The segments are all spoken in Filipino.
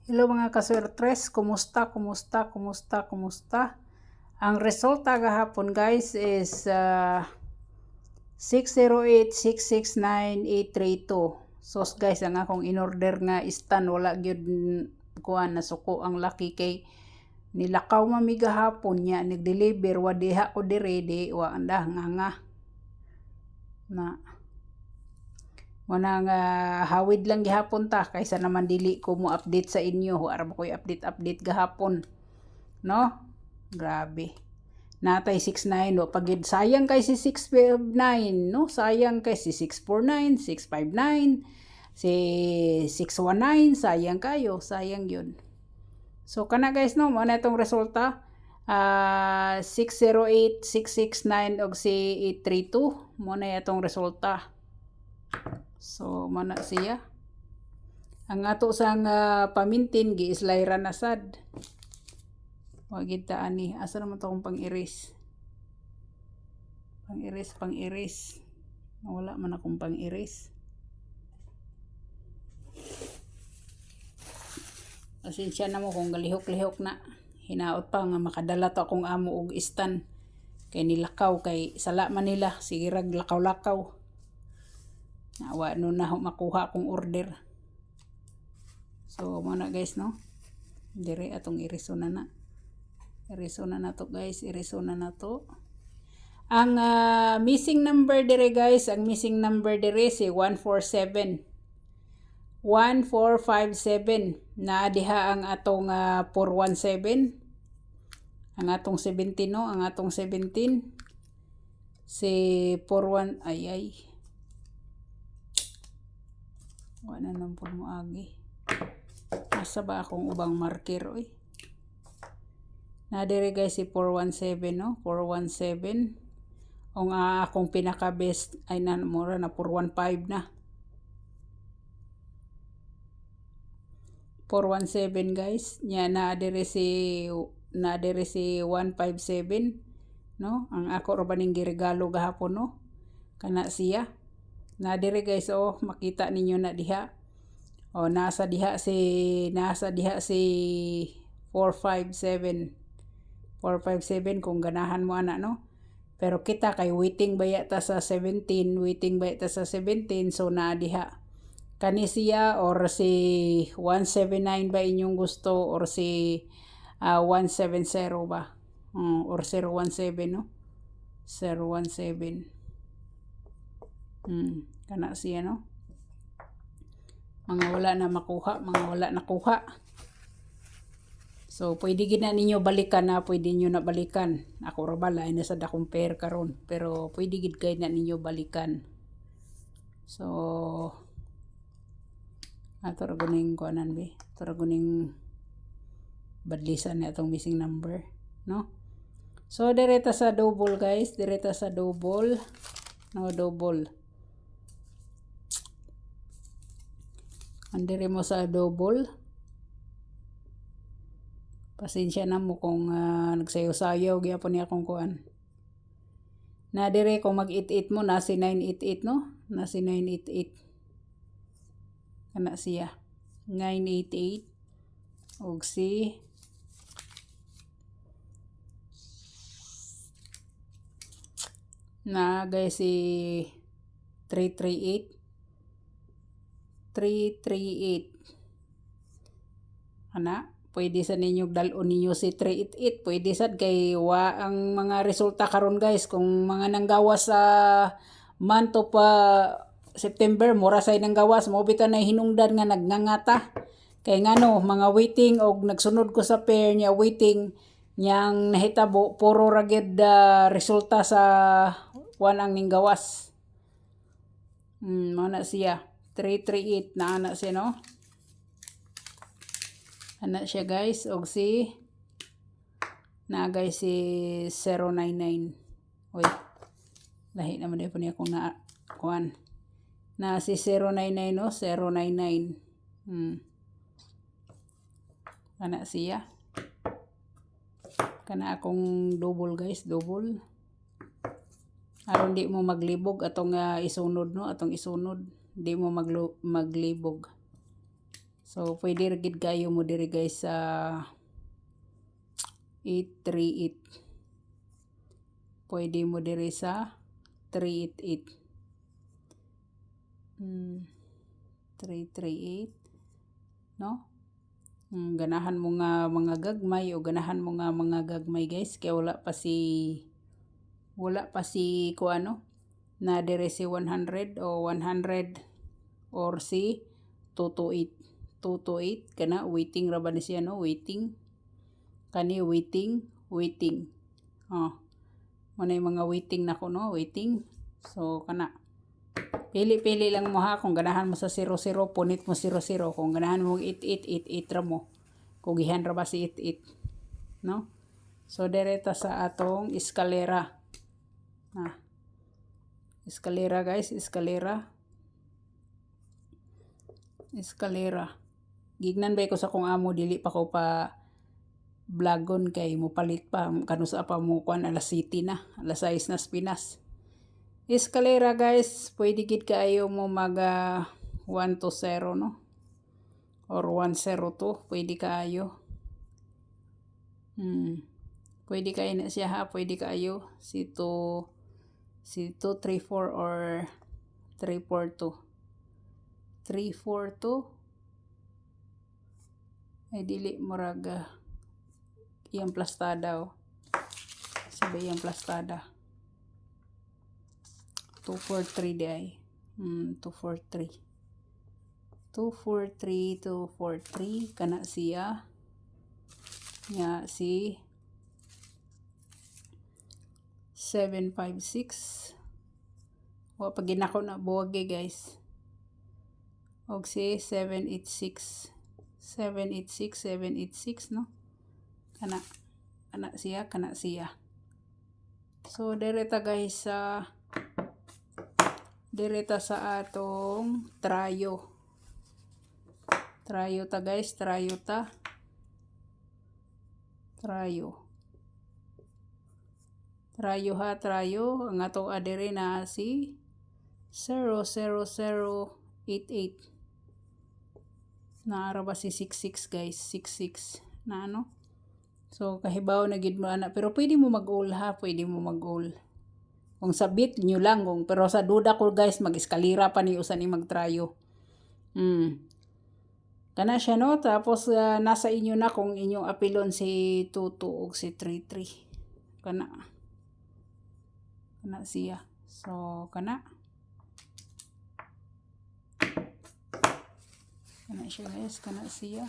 Hello mga kaswertres, kumusta? Ang resulta gahapon guys is 608-669-832. So guys, ang akong in-order nga stand, wala gyud kuan nasuko ang laki kay nilakaw mami gahapon niya, nag-deliver, wadiha ko dire, wa andah nga. Wana nga hawid lang gihapon ta kaysa naman dili ko mo update sa inyo. Wala ko update gahapon. No? Grabe. Natay 69 no pagid sayang kay si 659 no, sayang kay si 649, 659, si 619, sayang kayo, sayang yun. So kana guys no, mo na itong resulta. 608, 669 og si 832 mo na itong resulta. So mana siya ang ato sang pamintin gi-islayra na sad. Wagid ta ani asa naman to kung pang-iris wala man akong pang-iris. Pasensya na mo kung galihok-lihok na, hinaot pa nga makadala to akong amo og stand kay nilakaw kay sala man nila, sige rag lakaw-lakaw. Nawa no na makuha akong order. So muna guys no, dire atong irisona na to guys, irisona na to. Ang missing number dire guys, ang missing number dire si 147 1457 na diha ang atong 417, ang atong 17 no, ang atong 17 si 41 ay wala nang po mo agi. Asa ba akong ubang marker oy? Na dire guys si 417 no, 417. O nga akong pinaka best ay na mura na 415 na. 417 guys. Nya na dire si 157 no. Ang ako ra baning giregalo gahapon no. Kana siya. Na dire guys makita ninyo na diha. Nasa diha si 457 kung ganahan mo ana no. Pero kita kay waiting baya ta sa 17, so na diha. Kani siya or si 179 ba inyong gusto or si 170 ba? Or 017 no. 017. Kana siya no. Mga wala na makuha, mga wala nakuha. So pwede gid na ninyo balikan na, pwede niyo na balikan. Ako ra bala ina sa dakong pair karon, pero pwede gid kay na ninyo balikan. So ato ra guning kuanan be. Ato ra guning badlisan ni atong missing number, no? So direta sa double guys, direta sa double. No, double. Andire mo sa double. Pasensya na mo kung nagsayo-sayaw gyapon ni akong kuan. Na dire kung mag-88 mo na si 988 no? Na si 988. Kana siya. 988 og si na guys si 338 ana pwede sa ninyo dalon ninyo si 388, pwede sad kay ang mga resulta karon guys kung mga nanggawas sa month of September mura say nanggawas mo bitan na hinungdan nga nagnangata kay ngano mga waiting og nagsunod ko sa pair niya waiting nyang nahitabo puro ra gyud resulta sa ang ninggawas. Mao na siya 338 na ana siya no. Ana siya guys og si na guys si 099. Oy. Lahi naman po niya kung na kuan. Na si 099 no, 099. Ana siya. Kana akong double guys, double. Aron di mo maglibog atong isunod no, atong isunod. Di mo maglibog. So pwede ra gid kayo mo diri guys sa 838. Pwede mo diri sa 388. 338, no? Ganahan mo nga mga gagmay o ganahan mo nga mga gagmay guys, kaya wala pa si ko ano na dire si 100 o 100 or si 228 kana waiting ra ba ni siya, no? Waiting kani, waiting muna yung mga waiting na ko, no? Waiting. So kana pili lang mo ha, kung ganahan mo sa 00 punit mo 00, kung ganahan mo 88 ra mo kugihan ra ba si 88, no? So direta sa atong eskalera. Eskalera guys, eskalera. Gignan ba ko sa kung amo, dili pa ko pa vlogon kay mo palit pa kanusa pa mo kuan alas 7 na, alas 6 na Pinas. Eskalera guys, pwede gid kaayo mo mag 1 to 0, no? Or 102, pwede kaayo. Pwede kayo na siya ha, pwede kaayo si 234 or 342. 342 ay dili muraga iyang plastada, oh. Sabi iyang plastada 243 di ay 243 kana siya nya si 756 wa pag ginako na buwag guys, og si 786, no? Kana siya. So direta guys sa atong trayo ta guys, trayo ang atong adere na si 00088. Naara ba si 66 guys, 66 na ano. So kahibaw na gid mo ana, pero pwede mo mag-all ha, pwede mo mag-all. Kung sabit nyo lang, pero sa duda ko guys, mag-eskalera pa ni usan ni magtrayo. Kana siya, no? Tapos nasa inyo na kung inyong apilon si 22 o si 33. Kana siya. So kana siya guys, kana siya.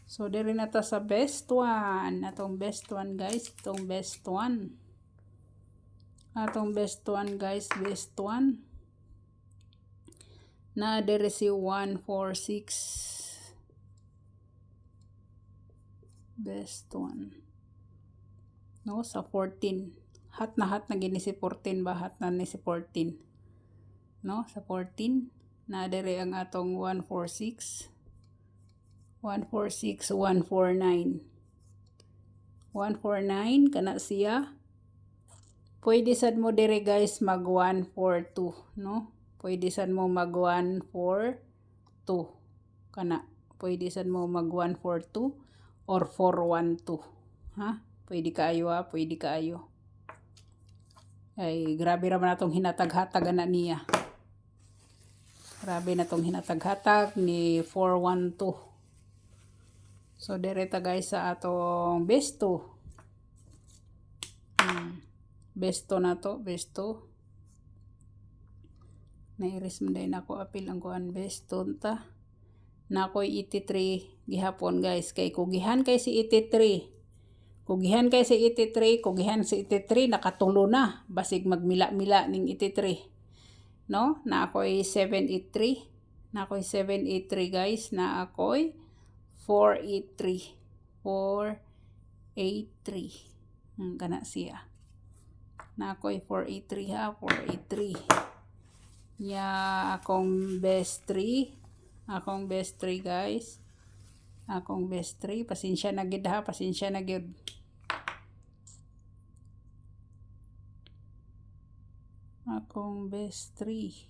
So diri na ta sa best one. Atong best one guys, atong best one guys, best one. Na diri si 146. Best one. No, sa 14. Hat na gini si 14 ba? Hat na ni si 14. No, sa 14. Na diri ang atong 146. 149 kana siya. Pwede sad mo dire guys mag 142, no? Pwede sad mo mag 142 kana. Pwede sad mo mag 142 or 412, ha? Pwede kaayo ha, pwede kaayo. Ay grabe ra man atong hinatag-hatag ana niya. Grabe na tong hinatag-hatag ni 412. So direta guys sa atong besto. Besto na to, besto. Nairis man day nako apil ang kuan besto ta. Nakoy 83 gihapon guys, kay kugihan kay si 83. Kugihan si 83 nakatulo na basig magmila-mila ning 83. No? Na ako'y 783. Na ako'y 783 guys, na ako'y 483. 483. Kana siya. Na ako'y 483 ha, 483. Ya akong best 3. Akong best 3 guys. Akong best 3. Pasensya na gid ha, pasensya na gid. Akong best 3.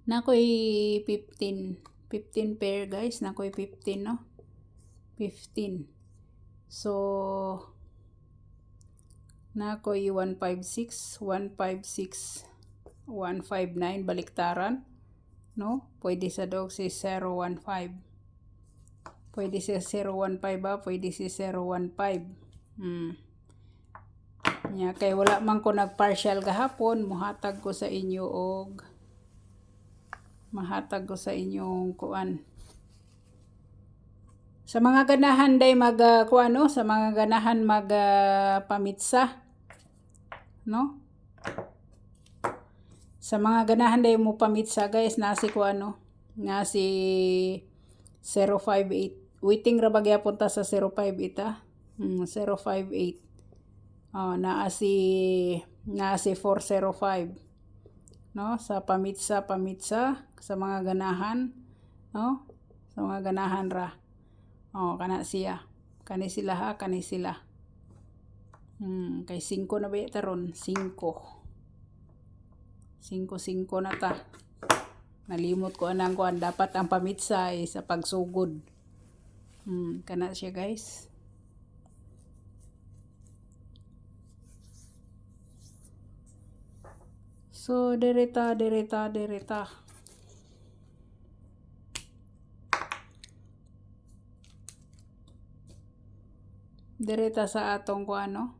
Nakoy 15 pair guys, nakoy 15 no. 15. So nakoy 156, 156, 159 baliktaran no. Pwede sa dog si 015. Pwede si 015 ba, pwede si 015. Nya kay wala man ko nagpartial gahapon, mahatag ko sa inyo inyong kuan. Sa mga ganahan day mag kuano, sa mga ganahan mag pamitsa no. Sa mga ganahan day mo pamitsa guys, nasi kuano, nasi 058. Waiting ra bagya punta sa 058 058. Naa si 405 no, sa pamitsa sa mga ganahan no, sa mga ganahan ra. Kana siya, kani sila ha, kani sila. Kay 5 na ba taron, 5 na ta. Nalimot ko anang kuan, dapat ang pamitsa ay sa pagsugod. Kana siya guys. So dereta sa atong kuano.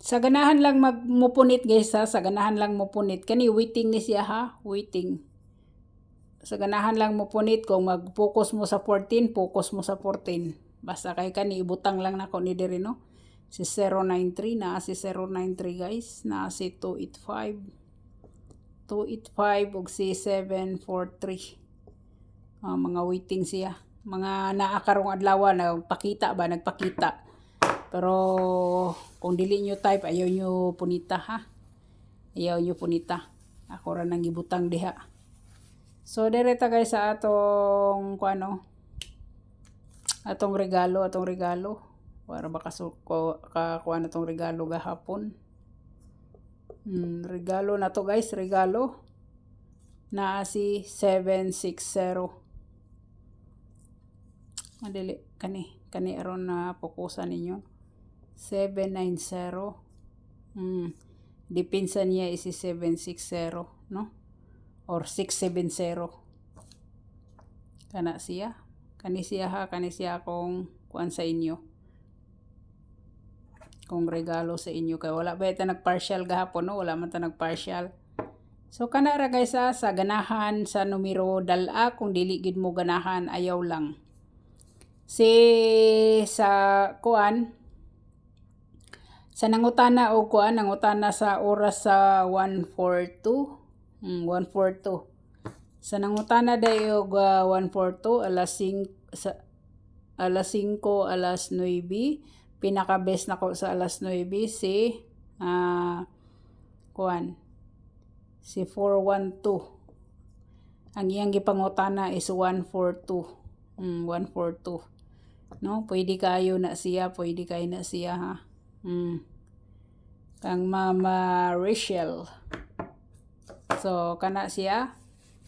Sa ganahan lang mupunit guys ha, sa ganahan lang mupunit. Kani waiting ni siya ha, waiting. Sa ganahan lang mupunit, kung mag-focus mo sa 14, focus mo sa 14. Basta kay kani ibutang lang nako ni diri no. Si 093 na si 093 guys, na si 285 ug si 743. Mga waiting siya. Mga naa karong adlaw nagpakita. Pero kung dili nyo type, ayaw nyo punita ha. Ayaw nyo punita. Ako ra nang gibutang diha. So direta guys sa atong kuano, atong regalo. Para baka kakuha na tong regalo gahapon. Regalo na to guys, regalo. Na si 760. Madali, kani aron na fokusan ninyo. 790. Dipinsa niya isi 760, no? Or 670. Kana siya. Kani siya ha, kani siya akong kuan sa inyo. Kung regalo sa inyo, kay wala ba ita nagpartial gahapon no, wala man ta nagpartial. So kana ra guys sa ganahan sa numero dala, kung dili gid mo ganahan ayaw lang. Si sa kuan, sa nangutana o kuan, nangutana sa oras sa 142. 142. Sa nangutana day og 142 alas 5 alas 9. Pinaka-best nako sa alas 9 si kuan, si 412. Ang iyang gipangutana is 142. 142. No, pwede kayo na siya ha. Kang Mama Rachel. So kana siya.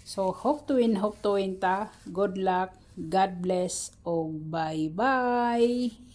So hope to win ta. Good luck. God bless. Oh, bye-bye.